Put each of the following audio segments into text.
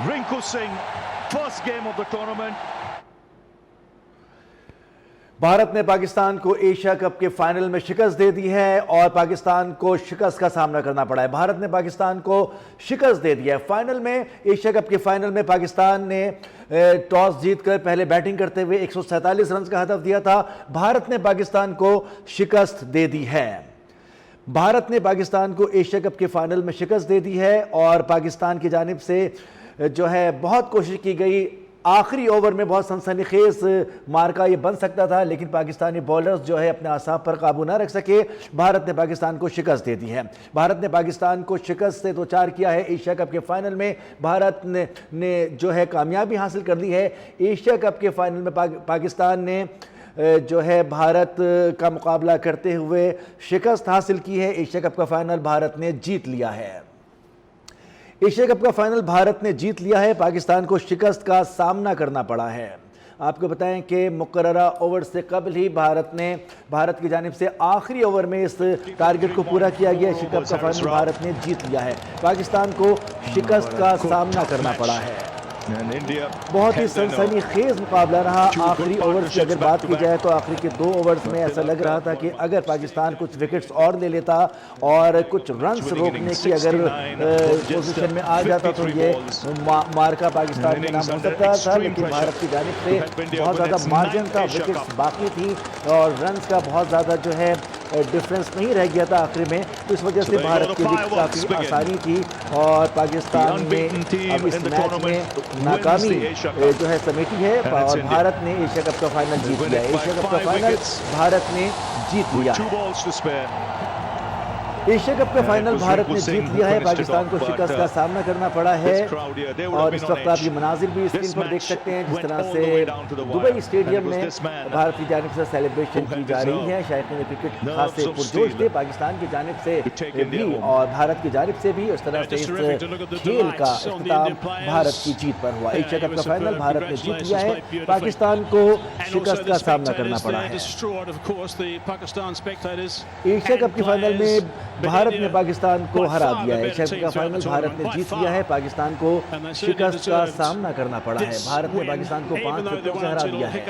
Rinku Singh, first game of the tournament. Bharat نے پاکستان کو Asia cup کے فائنل میں شکست دے دی ہے اور پاکستان کو شکست کا سامنا کرنا پڑا ہے۔ بھارت نے پاکستان کو شکست دے دی ہے فائنل میں۔ ایشیا کپ کے فائنل میں پاکستان نے ٹاس جیت کر پہلے بیٹنگ کرتے ہوئے 147 رنز کا ہدف دیا تھا۔ بھارت نے پاکستان کو شکست دے دی ہے۔ بھارت نے پاکستان کو ایشیا کپ کے فائنل میں شکست دے دی ہے اور پاکستان کی جانب سے جو ہے بہت کوشش کی گئی۔ آخری اوور میں بہت سنسنی خیز مارکا یہ بن سکتا تھا، لیکن پاکستانی بولرز جو ہے اپنے اعصاب پر قابو نہ رکھ سکے۔ بھارت نے پاکستان کو شکست دے دی ہے۔ بھارت نے پاکستان کو شکست سے دوچار کیا ہے۔ ایشیا کپ کے فائنل میں بھارت نے جو ہے کامیابی حاصل کر لی ہے۔ ایشیا کپ کے فائنل میں پاکستان نے جو ہے بھارت کا مقابلہ کرتے ہوئے شکست حاصل کی ہے۔ ایشیا کپ کا فائنل بھارت نے جیت لیا ہے۔ ایشیا کپ کا فائنل بھارت نے جیت لیا ہے۔ پاکستان کو شکست کا سامنا کرنا پڑا ہے۔ آپ کو بتائیں کہ مقررہ اوور سے قبل ہی بھارت کی جانب سے آخری اوور میں اس ٹارگٹ کو پورا کیا گیا۔ ایشیا کپ کا فائنل بھارت نے جیت لیا ہے۔ پاکستان کو شکست کا سامنا کرنا پڑا ہے۔ بہت ہی سنسنی خیز مقابلہ رہا۔ آخری اوورز کی اگر بات کی جائے تو آخری کے 2 اوورز میں ایسا لگ رہا تھا کہ اگر پاکستان کچھ وکٹس اور لے لیتا اور کچھ رنز روکنے کی اگر پوزیشن میں آ جاتا تو یہ مارکا پاکستان کے نام ہو سکتا تھا، لیکن بھارت کی جانب سے بہت زیادہ مارجن تھا، وکٹس باقی تھی اور رنز کا بہت زیادہ جو ہے ڈیفرنس نہیں رہ گیا تھا آخری میں، تو اس وجہ سے بھارت کے لیے کافی آسانی تھی اور پاکستان نے اب اس میچ میں ناکامی جو ہے سمیٹی ہے اور بھارت نے ایشیا کپ کا فائنل جیت لیا ہے۔ ایشیا کپ کا فائنل بھارت نے جیت لیا ہے۔ ایشیا کپ کا فائنل بھارت نے جیت لیا ہے۔ پاکستان کو شکست کا سامنا کرنا پڑا ہے اور اس وقت آپ یہ مناظر بھی اسکرین پر دیکھ سکتے ہیں جس طرح سے دبئی اسٹیڈیم میں بھارت کی جانب سے سیلیبریشن کی جا رہی ہے۔ شائقین کرکٹ خاصے پرجوش تھے پاکستان کی جانب سے بھی اور بھارت کی جانب سے بھی۔ اس طرح سے اس کھیل کا اختتام بھارت کی جیت پر ہوا۔ ایشیا کپ کا فائنل بھارت نے جیت لیا ہے۔ پاکستان کو شکست کا سامنا کرنا پڑا ہے۔ ایشیا کپ کے فائنل میں بھارت نے پاکستان کو ہرا دیا ہے۔ ایشیا کپ کا فائنل بھارت نے جیت لیا ہے۔ پاکستان کو شکست کا سامنا کرنا پڑا ہے۔ بھارت نے پاکستان کو 5 وکٹوں سے ہرا دیا ہے۔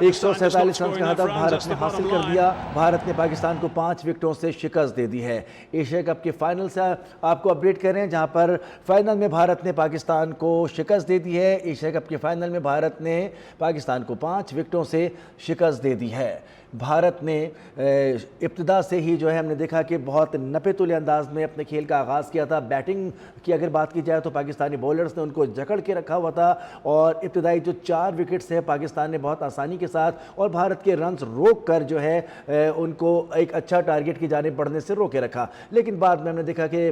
147 رنز کا ہدف بھارت نے حاصل کر دیا۔ بھارت نے پاکستان کو 5 وکٹوں سے شکست دے دی ہے۔ ایشیا کپ کے فائنل سے آپ کو اپڈیٹ کر رہے ہیں جہاں پر فائنل میں بھارت نے پاکستان کو شکست دے دی ہے۔ ایشیا کپ کے فائنل میں بھارت نے پاکستان کو 5 وکٹوں سے شکست دے دی ہے۔ بھارت نے ابتدا سے ہی جو ہے ہم نے دیکھا کہ بہت نپے تلے انداز میں اپنے کھیل کا آغاز کیا تھا۔ بیٹنگ کی اگر بات کی جائے تو پاکستانی بولرز نے ان کو جکڑ کے رکھا ہوا تھا اور ابتدائی جو 4 وکٹس ہیں پاکستان نے بہت آسانی کے ساتھ اور بھارت کے رنز روک کر جو ہے ان کو ایک اچھا ٹارگٹ کی جانب بڑھنے سے روکے رکھا، لیکن بعد میں ہم نے دیکھا کہ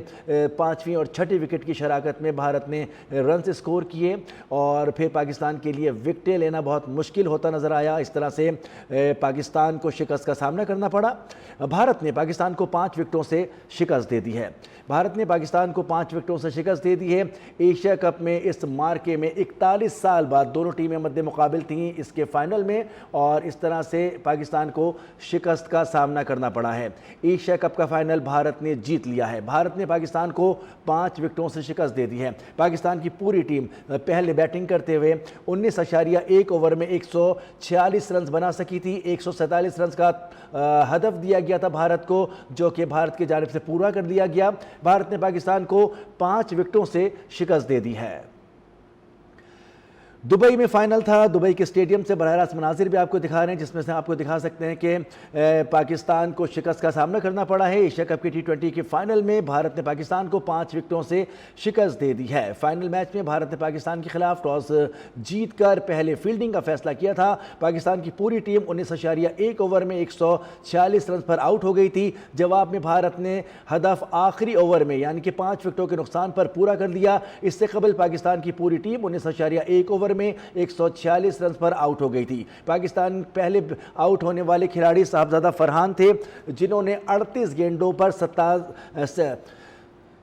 5ویں اور 6ٹی وکٹ کی شراکت میں بھارت نے رنز اسکور کیے اور پھر پاکستان کے لیے وکٹیں لینا بہت مشکل ہوتا نظر آیا۔ اس طرح سے پاکستان کو شکست کا سامنا کرنا پڑا۔ بھارت نے پاکستان کو 5 وکٹوں سے شکست دے دی ہے۔ بھارت نے پاکستان کو 5 وکٹوں سے شکست دے دی ہے۔ ایشیا کپ میں اس مارکے میں 41 سال بعد دونوں ٹیمیں مد مقابل تھیں اس کے فائنل میں اور اس طرح سے پاکستان کو شکست کا سامنا کرنا پڑا ہے۔ ایشیا کپ کا فائنل بھارت نے جیت لیا ہے۔ بھارت نے پاکستان کو 5 وکٹوں سے شکست دے دی ہے۔ پاکستان کی پوری ٹیم پہلے بیٹنگ کرتے ہوئے 19.1 اوور میں 146 رنز بنا سکی تھی۔ 147 رنز کا ہدف دیا گیا تھا بھارت کو جو کہ بھارت کی جانب سے پورا کر دیا گیا۔ بھارت نے پاکستان کو 5 وکٹوں سے شکست دے دی ہے۔ دبئی میں فائنل تھا۔ دبئی کے اسٹیڈیم سے براہ راست مناظر بھی آپ کو دکھا رہے ہیں جس میں سے آپ کو دکھا سکتے ہیں کہ پاکستان کو شکست کا سامنا کرنا پڑا ہے۔ ایشیا کپ کی T20 کے فائنل میں بھارت نے پاکستان کو 5 وکٹوں سے شکست دے دی ہے۔ فائنل میچ میں بھارت نے پاکستان کے خلاف ٹاس جیت کر پہلے فیلڈنگ کا فیصلہ کیا تھا۔ پاکستان کی پوری ٹیم 19.1 اوور میں 146 رنز پر آؤٹ ہو گئی تھی۔ جواب میں بھارت نے ہدف آخری اوور میں یعنی کہ 5 وکٹوں کے نقصان پر پورا کر دیا۔ اس سے قبل پاکستان کی پوری ٹیم 19.1 اوور میں 146 رنز پر آؤٹ ہو گئی تھی۔ پاکستان پہلے آؤٹ ہونے والے کھلاڑی صاحبزادہ فرحان تھے جنہوں نے 38 گیندوں پر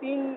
3